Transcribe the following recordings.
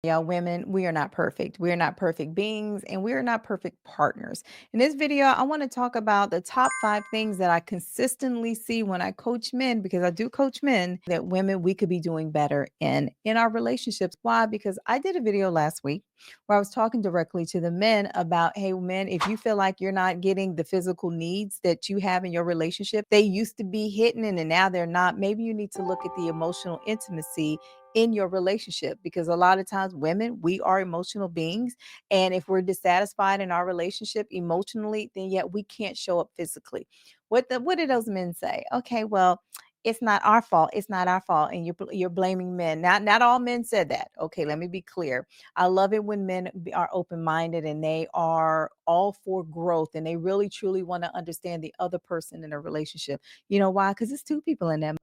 Y'all women, we are not perfect. We are not perfect beings and we are not perfect partners. In this video, I want to talk about the top 5 things that I consistently see when I coach men, because I do coach men, that women we could be doing better in our relationships. Why? Because I did a video last week where I was talking directly to the men about, hey, men, if you feel like you're not getting the physical needs that you have in your relationship, they used to be hitting and now they're not. Maybe you need to look at the emotional intimacy in your relationship, because a lot of times women, we are emotional beings, and if we're dissatisfied in our relationship emotionally, then yet we can't show up physically. What do those men say? Okay, well, it's not our fault, it's not our fault, and you're blaming men. Not all men said that. Okay, let me be clear. I love it when men are open-minded and they are all for growth and they really truly want to understand the other person in a relationship. You know why? Because it's two people in that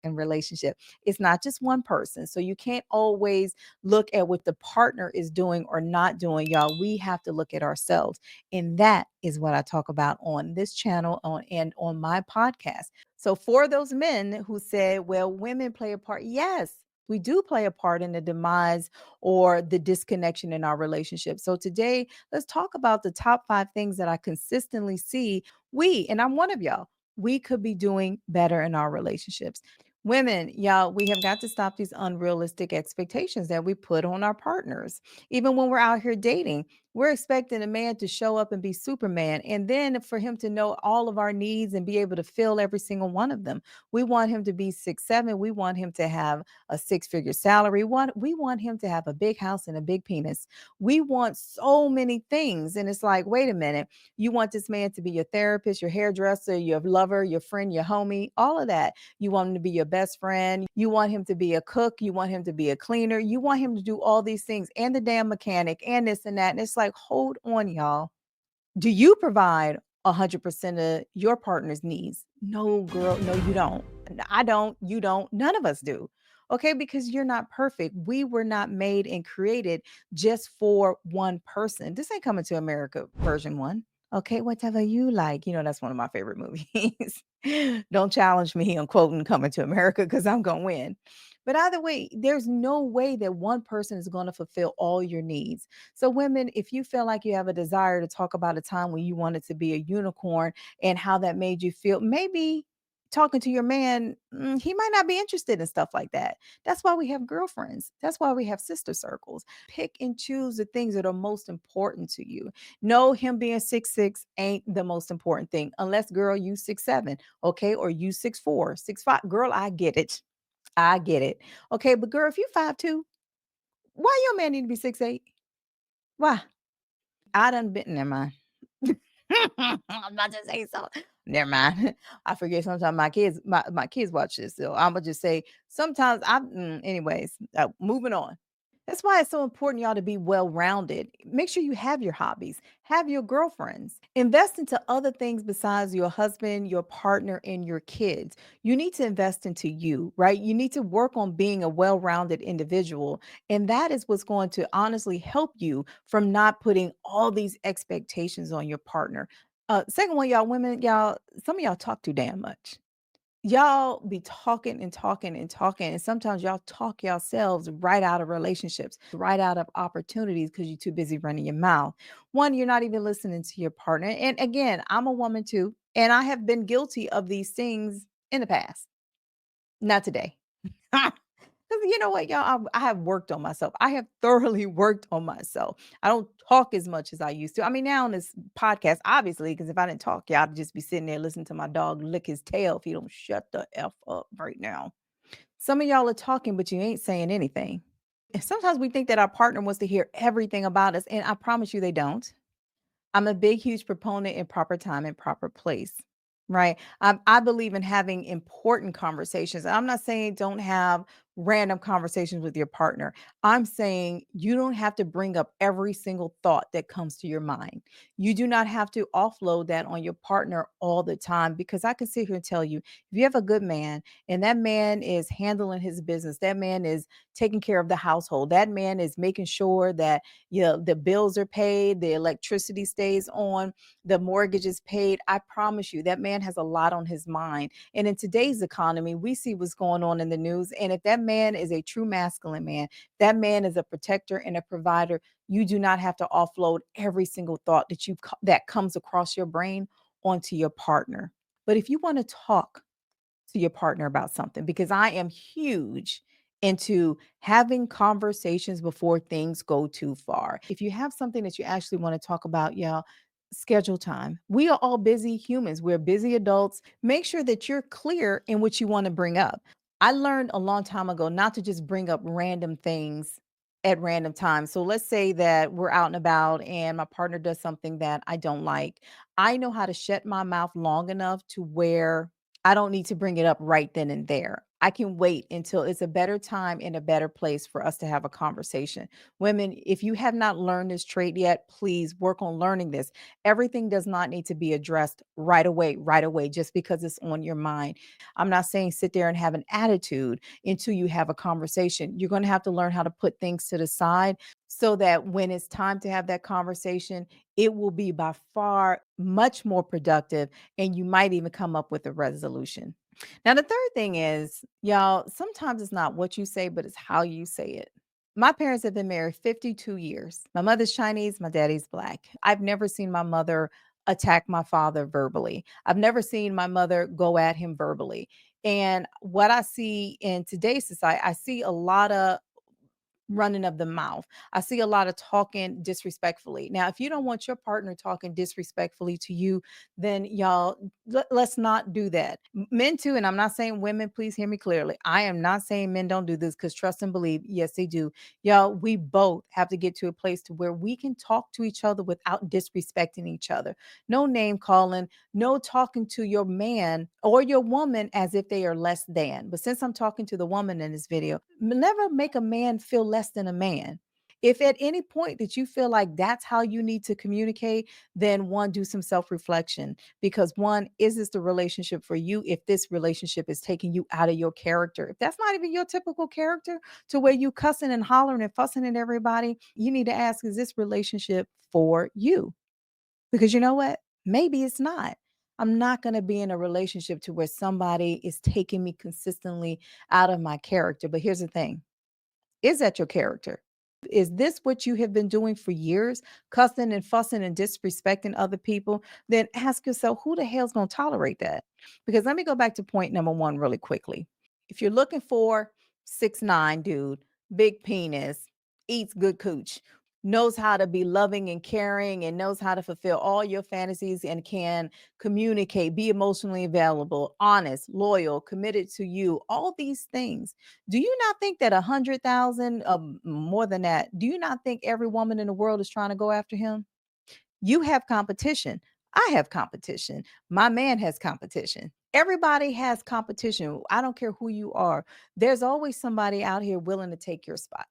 relationship. It's not just one person. So you can't always look at what the partner is doing or not doing, y'all. We have to look at ourselves. And that is what I talk about on this channel and on my podcast. So for those men who said, well, women play a part, yes, we do play a part in the demise or the disconnection in our relationship. So today, let's talk about the top 5 things that I consistently see and I'm one of y'all, we could be doing better in our relationships. Women, y'all, we have got to stop these unrealistic expectations that we put on our partners. Even when we're out here dating, we're expecting a man to show up and be Superman, and then for him to know all of our needs and be able to fill every single one of them. We want him to be 6'7". We want him to have a six-figure salary. We want him to have a big house and a big penis. We want so many things. And it's like, wait a minute. You want this man to be your therapist, your hairdresser, your lover, your friend, your homie, all of that. You want him to be your best friend. You want him to be a cook. You want him to be a cleaner. You want him to do all these things and the damn mechanic and this and that. And it's like, hold on, y'all. Do you provide 100% of your partner's needs? No, girl. No, you don't. I don't. You don't. None of us do. Okay, because you're not perfect. We were not made and created just for one person. This ain't Coming to America version one. Okay, whatever you like. That's one of my favorite movies. Don't challenge me on quoting Coming to America because I'm going to win. But either way, there's no way that one person is going to fulfill all your needs. So, women, if you feel like you have a desire to talk about a time when you wanted to be a unicorn and how that made you feel, maybe talking to your man, he might not be interested in stuff like that. That's why we have girlfriends. That's why we have sister circles. Pick and choose the things that are most important to you. No, him being 6'6" ain't the most important thing, unless, girl, you 6'7", okay, or you 6'4", 6'5". Girl, I get it. I get it. Okay, but girl, if you 5'2", why your man need to be 6'8"? Why? I done been never mind. I'm about to say so. Never mind. I forget sometimes my kids watch this, so I'ma just say sometimes anyways, moving on. That's why it's so important, y'all, to be well-rounded. Make sure you have your hobbies, have your girlfriends, invest into other things besides your husband, your partner, and your kids. You need to invest into you, right? You need to work on being a well-rounded individual. And that is what's going to honestly help you from not putting all these expectations on your partner. Second one, y'all, women, y'all, some of y'all talk too damn much. Y'all be talking and talking and talking, and sometimes y'all talk yourselves right out of relationships, right out of opportunities because you're too busy running your mouth. One, you're not even listening to your partner. And again, I'm a woman too, and I have been guilty of these things in the past. Not today. 'Cause you know what, y'all? I have worked on myself. I have thoroughly worked on myself. I don't talk as much as I used to. I mean, now on this podcast, obviously, because if I didn't talk, y'all, I'd just be sitting there listening to my dog lick his tail if he don't shut the F up right now. Some of y'all are talking, but you ain't saying anything. And sometimes we think that our partner wants to hear everything about us, and I promise you they don't. I'm a big, huge proponent in proper time and proper place. Right. I believe in having important conversations. I'm not saying don't have random conversations with your partner. I'm saying you don't have to bring up every single thought that comes to your mind. You do not have to offload that on your partner all the time, because I can sit here and tell you, if you have a good man and that man is handling his business, that man is taking care of the household, that man is making sure that the bills are paid, the electricity stays on, the mortgage is paid. I promise you that man has a lot on his mind. And in today's economy, we see what's going on in the news. And if that man is a true masculine man, that man is a protector and a provider, you do not have to offload every single thought that comes across your brain onto your partner. But if you want to talk to your partner about something, because I am huge into having conversations before things go too far. If you have something that you actually want to talk about, y'all, schedule time. We are all busy humans. We're busy adults. Make sure that you're clear in what you want to bring up. I learned a long time ago not to just bring up random things at random times. So let's say that we're out and about and my partner does something that I don't like. I know how to shut my mouth long enough to where I don't need to bring it up right then and there. I can wait until it's a better time and a better place for us to have a conversation. Women, if you have not learned this trait yet, please work on learning this. Everything does not need to be addressed right away, just because it's on your mind. I'm not saying sit there and have an attitude until you have a conversation. You're going to have to learn how to put things to the side so that when it's time to have that conversation, it will be by far much more productive and you might even come up with a resolution. Now, the third thing is, y'all, sometimes it's not what you say, but it's how you say it. My parents have been married 52 years. My mother's Chinese, my daddy's Black. I've never seen my mother attack my father verbally. I've never seen my mother go at him verbally. And what I see in today's society, I see a lot of running of the mouth. I see a lot of talking disrespectfully. Now, if you don't want your partner talking disrespectfully to you, then y'all let's not do that. Men too, and I'm not saying women, please hear me clearly. I am not saying men don't do this because trust and believe, yes, they do. Y'all, we both have to get to a place to where we can talk to each other without disrespecting each other. No name calling, no talking to your man or your woman as if they are less than. But since I'm talking to the woman in this video, never make a man feel less than a man. If at any point that you feel like that's how you need to communicate, then one, do some self reflection. Because one, is this the relationship for you? If this relationship is taking you out of your character, if that's not even your typical character to where you cussing and hollering and fussing at everybody, you need to ask, is this relationship for you? Because you know what? Maybe it's not. I'm not going to be in a relationship to where somebody is taking me consistently out of my character. But here's the thing, is that your character? Is this what you have been doing for years, cussing and fussing and disrespecting other people? Then ask yourself, who the hell's going to tolerate that? Because let me go back to point number one really quickly. If you're looking for 6'9" dude, big penis, eats good cooch, knows how to be loving and caring, and knows how to fulfill all your fantasies and can communicate, be emotionally available, honest, loyal, committed to you, all these things, do you not think that 100,000, more than that, do you not think every woman in the world is trying to go after him? You have competition. I have competition. My man has competition. Everybody has competition. I don't care who you are. There's always somebody out here willing to take your spot.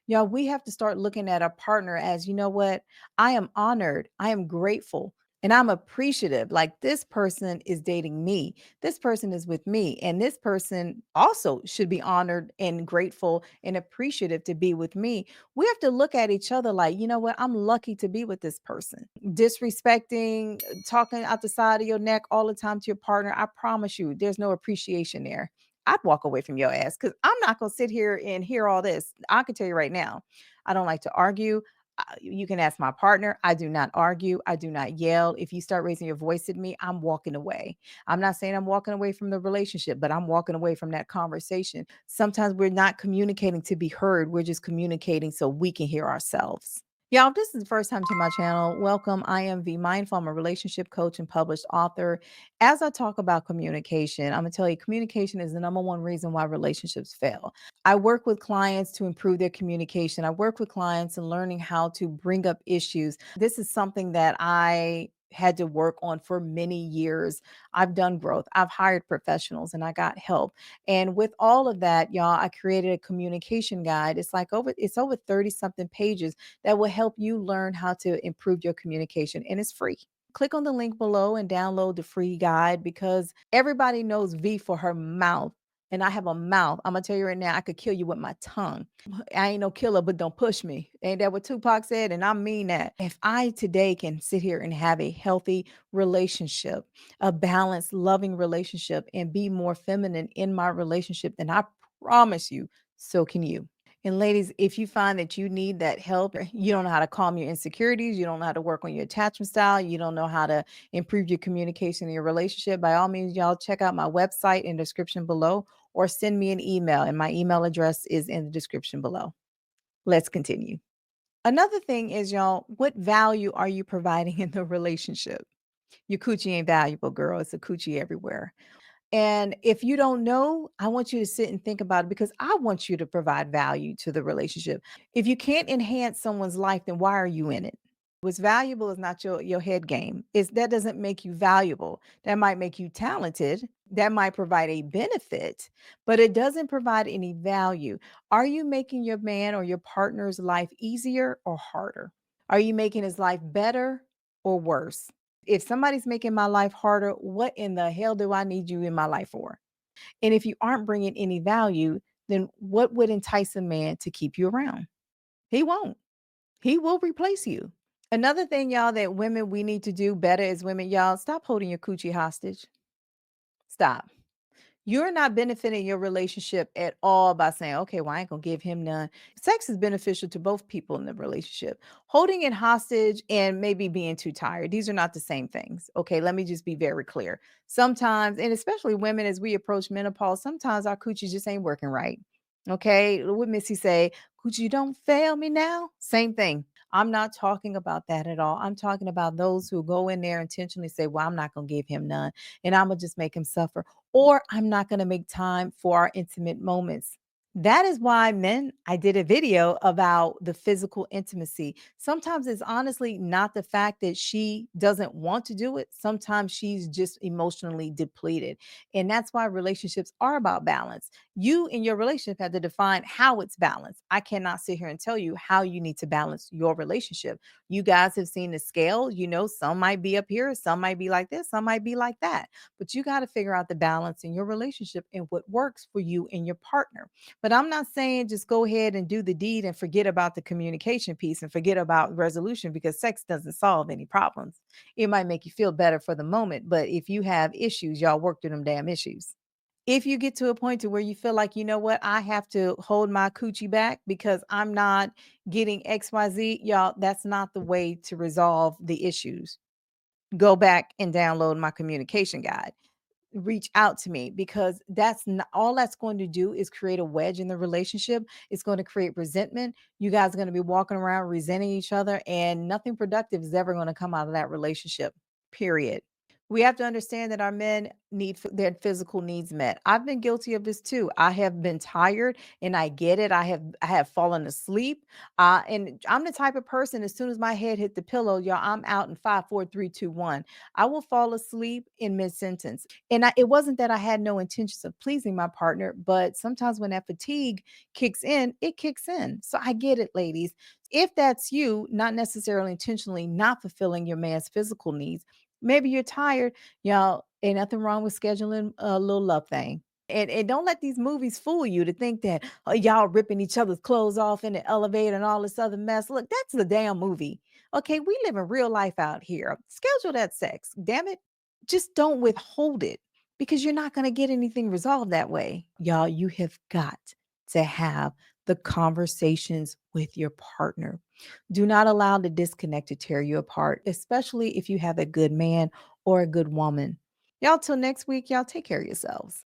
Y'all, we have to start looking at our partner as, you know what? I am honored. I am grateful. And I'm appreciative. Like this person is dating me. This person is with me. And this person also should be honored and grateful and appreciative to be with me. We have to look at each other like, you know what? I'm lucky to be with this person. Disrespecting, talking out the side of your neck all the time to your partner, I promise you, there's no appreciation there. I'd walk away from your ass because I'm not going to sit here and hear all this. I can tell you right now, I don't like to argue. You can ask my partner. I do not argue. I do not yell. If you start raising your voice at me, I'm walking away. I'm not saying I'm walking away from the relationship, but I'm walking away from that conversation. Sometimes we're not communicating to be heard. We're just communicating so we can hear ourselves. Y'all, if this is the first time to my channel, welcome. I am Vee Mindful. I'm a relationship coach and published author. As I talk about communication, I'm going to tell you communication is the number one reason why relationships fail. I work with clients to improve their communication. I work with clients in learning how to bring up issues. This is something that I had to work on for many years. I've done growth. I've hired professionals and I got help. And with all of that, y'all, I created a communication guide. It's over 30 something pages that will help you learn how to improve your communication, and it's free. Click on the link below and download the free guide because everybody knows V for her mouth. And I have a mouth. I'm gonna tell you right now, I could kill you with my tongue. I ain't no killer, but don't push me. Ain't that what Tupac said? And I mean that. If I today can sit here and have a healthy relationship, a balanced, loving relationship, and be more feminine in my relationship, then I promise you So can you. And ladies, if you find that you need that help, you don't know how to calm your insecurities, you don't know how to work on your attachment style, you don't know how to improve your communication in your relationship, by all means, y'all check out my website in the description below or send me an email. And my email address is in the description below. Let's continue. Another thing is, y'all, what value are you providing in the relationship? Your coochie ain't valuable, girl. It's a coochie everywhere. And if you don't know, I want you to sit and think about it because I want you to provide value to the relationship. If you can't enhance someone's life, then why are you in it? What's valuable is not your head game. Is that doesn't make you valuable. That might make you talented. That might provide a benefit, but it doesn't provide any value. Are you making your man or your partner's life easier or harder? Are you making his life better or worse? If somebody's making my life harder, what in the hell do I need you in my life for? And if you aren't bringing any value, then what would entice a man to keep you around? He won't. He will replace you. Another thing, y'all, that women we need to do better as women, y'all, stop holding your coochie hostage. Stop. You're not benefiting your relationship at all by saying, okay, well, I ain't gonna give him none. Sex is beneficial to both people in the relationship. Holding it hostage and maybe being too tired, these are not the same things. Okay, let me just be very clear. Sometimes, and especially women, as we approach menopause, sometimes our coochie just ain't working right. Okay, what Missy say, coochie don't fail me now. Same thing. I'm not talking about that at all. I'm talking about those who go in there intentionally say, well, I'm not gonna give him none and I'm gonna just make him suffer, or I'm not going to make time for our intimate moments. That is why, men, I did a video about the physical intimacy. Sometimes it's honestly not the fact that she doesn't want to do it. Sometimes she's just emotionally depleted. And that's why relationships are about balance. You in your relationship have to define how it's balanced. I cannot sit here and tell you how you need to balance your relationship. You guys have seen the scale. You know, some might be up here, some might be like this, some might be like that. But you got to figure out the balance in your relationship and what works for you and your partner. But I'm not saying just go ahead and do the deed and forget about the communication piece and forget about resolution, because sex doesn't solve any problems. It might make you feel better for the moment, but if you have issues, y'all work through them damn issues. If you get to a point to where you feel like, you know what, I have to hold my coochie back because I'm not getting XYZ, y'all, that's not the way to resolve the issues. Go back and download my communication guide. Reach out to me, because that's not all that's going to do is create a wedge in the relationship. It's going to create resentment. You guys are going to be walking around resenting each other, and nothing productive is ever going to come out of that relationship, period. We have to understand that our men need their physical needs met. I've been guilty of this too. I have been tired, and I get it. I have fallen asleep. And I'm the type of person, as soon as my head hit the pillow, y'all, I'm out in 5, 4, 3, 2, 1. I will fall asleep in mid-sentence. And it wasn't that I had no intentions of pleasing my partner, but sometimes when that fatigue kicks in, it kicks in. So I get it, ladies. If that's you, not necessarily intentionally not fulfilling your man's physical needs, maybe you're tired, y'all, ain't nothing wrong with scheduling a little love thing. And don't let these movies fool you to think that, oh, y'all ripping each other's clothes off in the elevator and all this other mess. Look, that's the damn movie. Okay, we live in real life out here. Schedule that sex. Damn it. Just don't withhold it, because you're not going to get anything resolved that way. Y'all, you have got to have the conversations with your partner. Do not allow the disconnect to tear you apart, especially if you have a good man or a good woman. Y'all, till next week, y'all take care of yourselves.